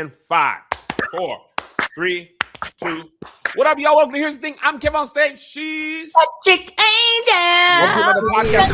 And 5, 4, 3, 2. What up, y'all? Welcome to Here's the Thing. I'm Kev on stage. She's Chick Angel. welcome to the podcast.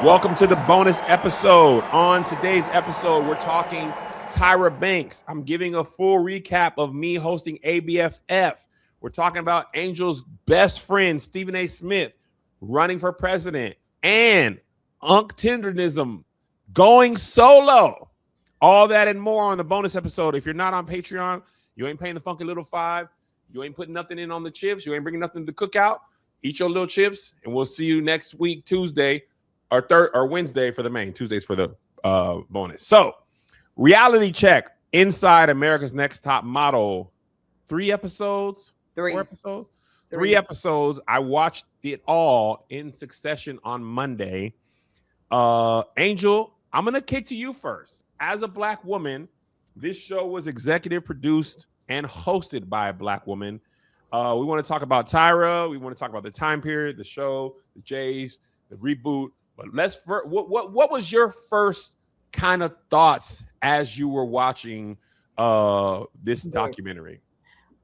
Welcome to the bonus episode. On today's episode, we're talking Tyra Banks. I'm giving a full recap of me hosting ABFF. We're talking about Angel's best friend, Stephen A. Smith, running for president, and Unctendernism going solo. All that and more on the bonus episode. If you're not on Patreon, you ain't paying the funky little $5. You ain't putting nothing in on the chips. You ain't bringing nothing to the cookout. Eat your little chips, and we'll see you next week, Tuesday or Wednesday for the main. Tuesdays for the bonus. So, reality check inside America's Next Top Model. 3 episodes? 4 episodes? 3 episodes. I watched it all in succession on Monday. Angel, I'm going to kick to you first. As a Black woman, this show was executive produced and hosted by a Black woman. We want to talk about Tyra. We want to talk about the time period, the show, the Jays, the reboot. But what was your first kind of thoughts as you were watching this documentary?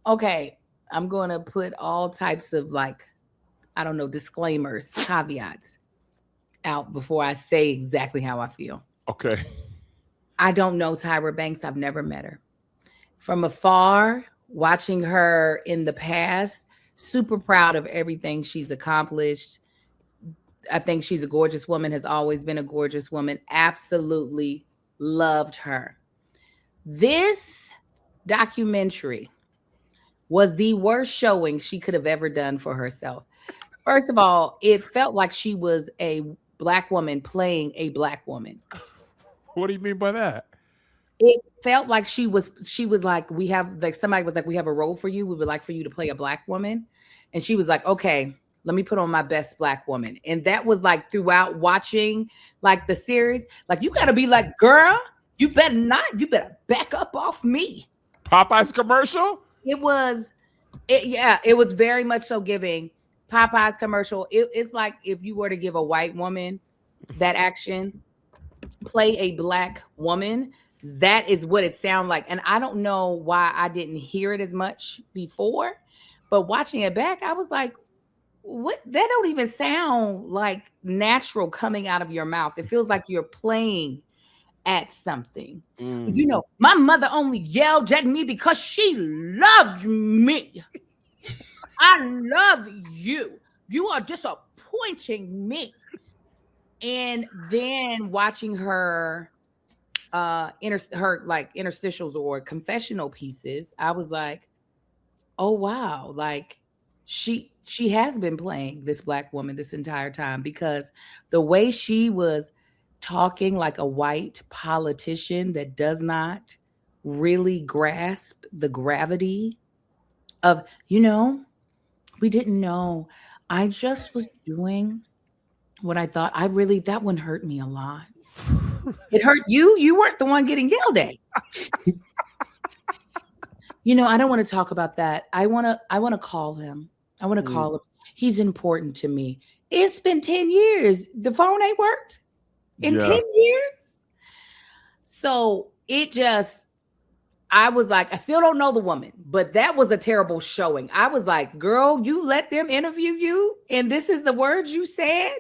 Okay, I'm going to put all types of disclaimers, caveats out before I say exactly how I feel. Okay. I don't know Tyra Banks. I've never met her. From afar, watching her in the past, super proud of everything she's accomplished. I think she's a gorgeous woman, has always been a gorgeous woman. Absolutely loved her. This documentary was the worst showing she could have ever done for herself. First of all, it felt like she was a Black woman playing a Black woman. What do you mean by that? It felt like she was like, somebody was like, we have a role for you. We would like for you to play a Black woman. And she was like, okay, let me put on my best Black woman. And that was like throughout watching like the series, like you got to be like, girl, you better back up off me. Popeye's commercial? It was very much so giving Popeye's commercial. It's like if you were to give a white woman that action, play a Black woman, that is what it sounded like. And I don't know why I didn't hear it as much before, but watching it back, I was like, what? That don't even sound like natural coming out of your mouth. It feels like you're playing at something. You know, my mother only yelled at me because she loved me. I love you. You are disappointing me. And then watching her interstitials or confessional pieces, I was like, oh wow, like she has been playing this Black woman this entire time, because the way she was talking like a white politician that does not really grasp the gravity of, we didn't know. I just was doing what I thought. That one hurt me a lot. It hurt you. You weren't the one getting yelled at. I don't want to talk about that. I want to call him. I want to call him. He's important to me. It's been 10 years. The phone ain't worked in 10 years. So I was like, I still don't know the woman, but that was a terrible showing. I was like, girl, you let them interview you and this is the words you said?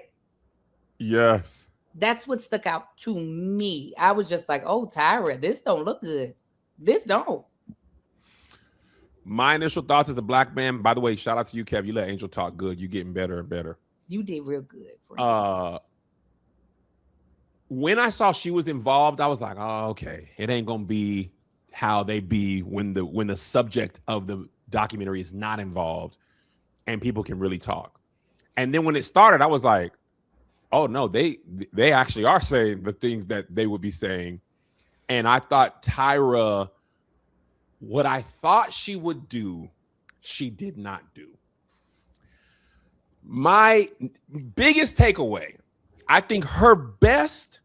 Yes. That's what stuck out to me. I was just like, oh, Tyra, this don't look good. This don't. My initial thoughts as a Black man, by the way, shout out to you, Kev. You let Angel talk good. You getting better and better. You did real good. When I saw she was involved, I was like, oh, okay. It ain't going to be how they be when the subject of the documentary is not involved and people can really talk. And then when it started, I was like, oh no, they actually are saying the things that they would be saying. And I thought Tyra, what I thought she would do, she did not do. My biggest takeaway, I think her best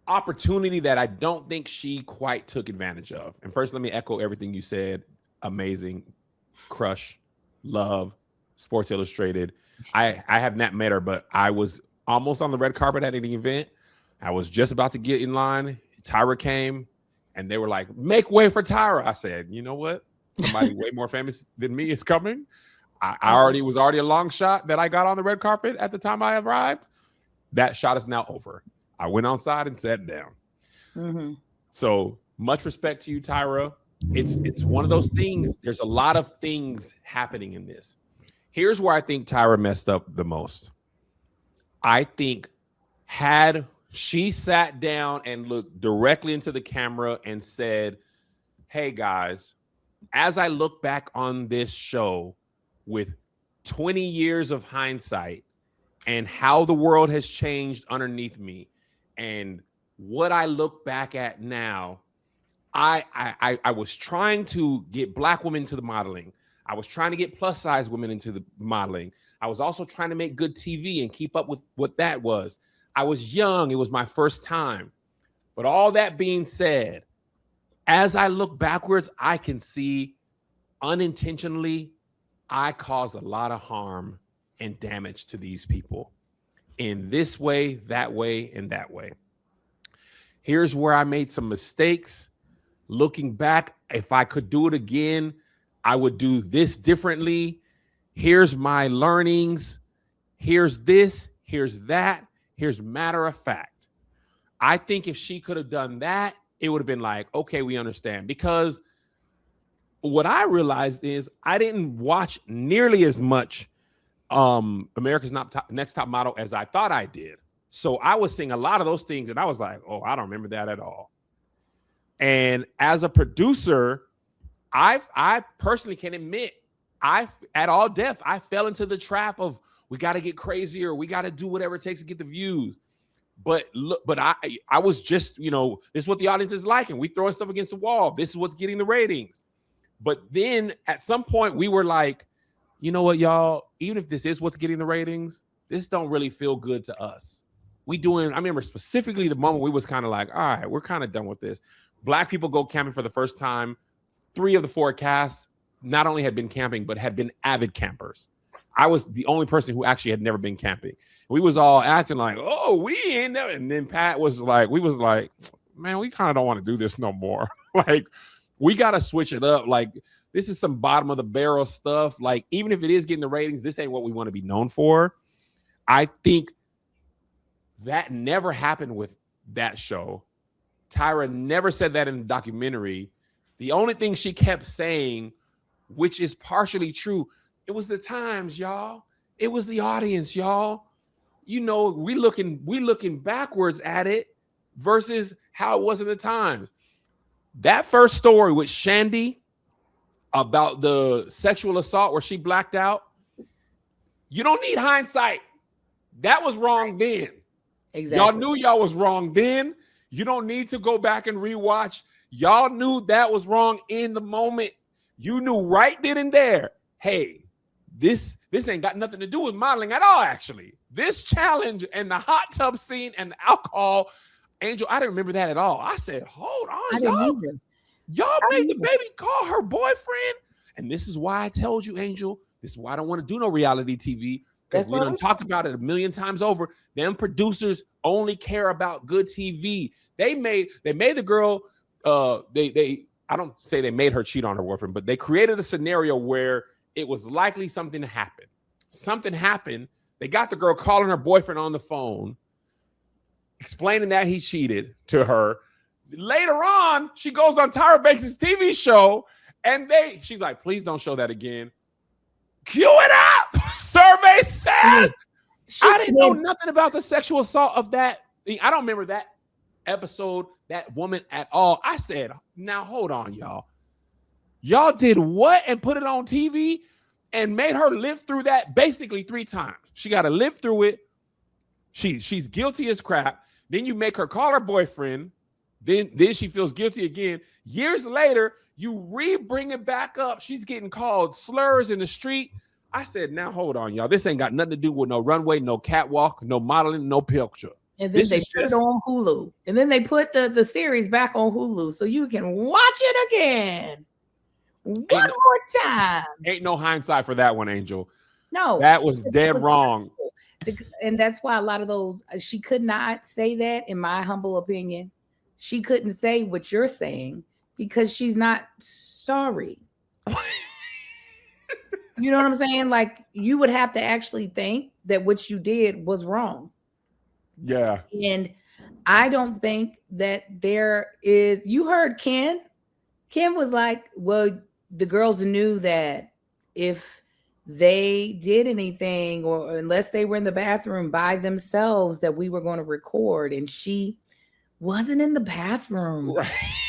opportunity that I don't think she quite took advantage of. And first, let me echo everything you said. Amazing, crush, love, Sports Illustrated. I have not met her, but I was almost on the red carpet at an event. I was just about to get in line. Tyra came, and they were like, "Make way for Tyra." I said, "You know what? Somebody way more famous than me is coming." I already was already a long shot that I got on the red carpet at the time I arrived. That shot is now over. I went outside and sat down. Mm-hmm. So much respect to you, Tyra. It's one of those things. There's a lot of things happening in this. Here's where I think Tyra messed up the most. I think had she sat down and looked directly into the camera and said, "Hey guys, as I look back on this show with 20 years of hindsight and how the world has changed underneath me and what I look back at now, I was trying to get Black women into the modeling. I was trying to get plus size women into the modeling. I was also trying to make good TV and keep up with what that was. I was young. It was my first time. But all that being said, as I look backwards, I can see unintentionally, I caused a lot of harm and damage to these people in this way, that way, and that way. Here's where I made some mistakes. Looking back, if I could do it again, I would do this differently. Here's my learnings. Here's this. Here's that. Here's matter of fact. I think if she could have done that, it would have been like, okay, we understand. Because what I realized is I didn't watch nearly as much America's Next Top Model as I thought I did. So I was seeing a lot of those things and I was like, oh, I don't remember that at all. And as a producer, I personally can admit, at all depth, I fell into the trap of we got to get crazier. We got to do whatever it takes to get the views. But I was just, this is what the audience is liking. We throwing stuff against the wall. This is what's getting the ratings. But then at some point we were like, you know what, y'all, even if this is what's getting the ratings, this don't really feel good to us. I remember specifically the moment we was kind of like, all right, we're kind of done with this. Black people go camping for the first time. 3 of the 4 casts not only had been camping, but had been avid campers. I was the only person who actually had never been camping. We was all acting like, oh, we ain't never. And then Pat was like, man, we kind of don't want to do this no more. Like, we got to switch it up. Like, this is some bottom of the barrel stuff. Like, even if it is getting the ratings, this ain't what we want to be known for. I think that never happened with that show. Tyra never said that in the documentary. The only thing she kept saying, which is partially true, it was the times, y'all. It was the audience, y'all. We looking backwards at it versus how it was in the times. That first story with Shandy about the sexual assault where she blacked out, you don't need hindsight. That was wrong then. Exactly. Y'all knew y'all was wrong then. You don't need to go back and rewatch. Y'all knew that was wrong in the moment. You knew right then and there, hey, this ain't got nothing to do with modeling at all, actually. This challenge and the hot tub scene and the alcohol, Angel, I didn't remember that at all. I said, hold on, y'all made the baby call her boyfriend. And this is why I told you, Angel, this is why I don't want to do no reality TV, because we done talked about it a million times over. Them producers only care about good TV. They made the girl, I don't say they made her cheat on her boyfriend, but they created a scenario where it was likely something to happen. Something happened. They got the girl calling her boyfriend on the phone, explaining that he cheated to her. Later on, she goes on Tyra Banks' TV show, and she's like, please don't show that again. Cue it up. Survey says. I didn't know nothing about the sexual assault of that. I don't remember that episode, that woman at all. I said, now hold on, y'all. Y'all did what and put it on TV and made her live through that basically 3 times. She got to live through it. She's guilty as crap. Then you make her call her boyfriend. Then she feels guilty again. Years later, you bring it back up. She's getting called slurs in the street. I said, now hold on, y'all. This ain't got nothing to do with no runway, no catwalk, no modeling, no picture. And then This they is put it just on Hulu. And then they put the series back on Hulu so you can watch it again. One more time. ain't no hindsight for that one, Angel. No, That was dead wrong. And that's why a lot of those, she could not say that, in my humble opinion. She couldn't say what you're saying because she's not sorry. You know what I'm saying? Like, you would have to actually think that what you did was wrong. Yeah. And I don't think that there is, you heard Ken. Ken was like, well, the girls knew that if they did anything, or unless they were in the bathroom by themselves, that we were going to record. And she wasn't in the bathroom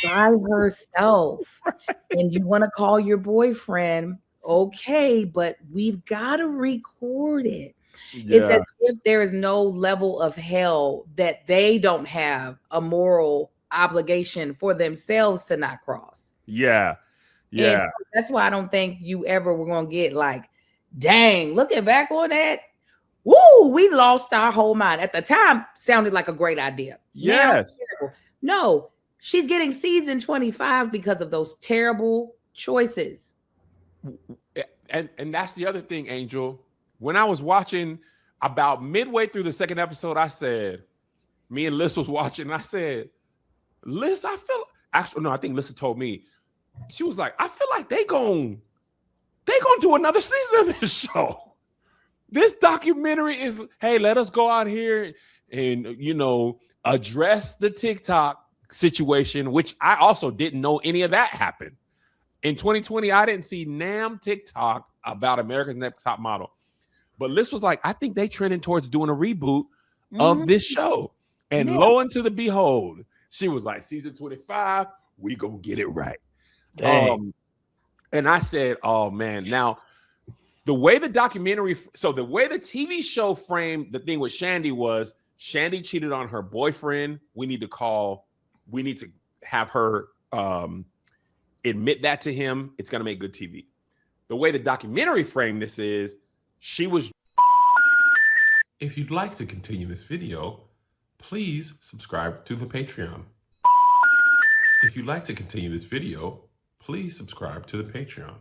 by herself. And you want to call your boyfriend, okay, but we've got to record it. It's as if there is no level of hell that they don't have a moral obligation for themselves to not cross. Yeah. And so that's why I don't think you ever were going to get like, dang, looking back on that, woo, we lost our whole mind. At the time, sounded like a great idea. Yes. Now, no, she's getting season 25 because of those terrible choices. And that's the other thing, Angel. When I was watching, about midway through the second episode, I said, me and Liz was watching, and I said, Liz, I think Lisa told me, she was like, I feel like they gonna do another season of this show. This documentary is, hey, let us go out here and, address the TikTok situation, which I also didn't know any of that happened. In 2020, I didn't see NAM TikTok about America's Next Top Model. But Liz was like, I think they trending towards doing a reboot of this show. And lo and to the behold, she was like, season 25, we gonna get it right. And I said, oh man, now the way the documentary, so the way the TV show framed the thing with Shandy was, Shandy cheated on her boyfriend. We need to have her admit that to him. It's gonna make good TV. The way the documentary framed this is, she was. If you'd like to continue this video, please subscribe to the Patreon. If you'd like to continue this video, please subscribe to the Patreon.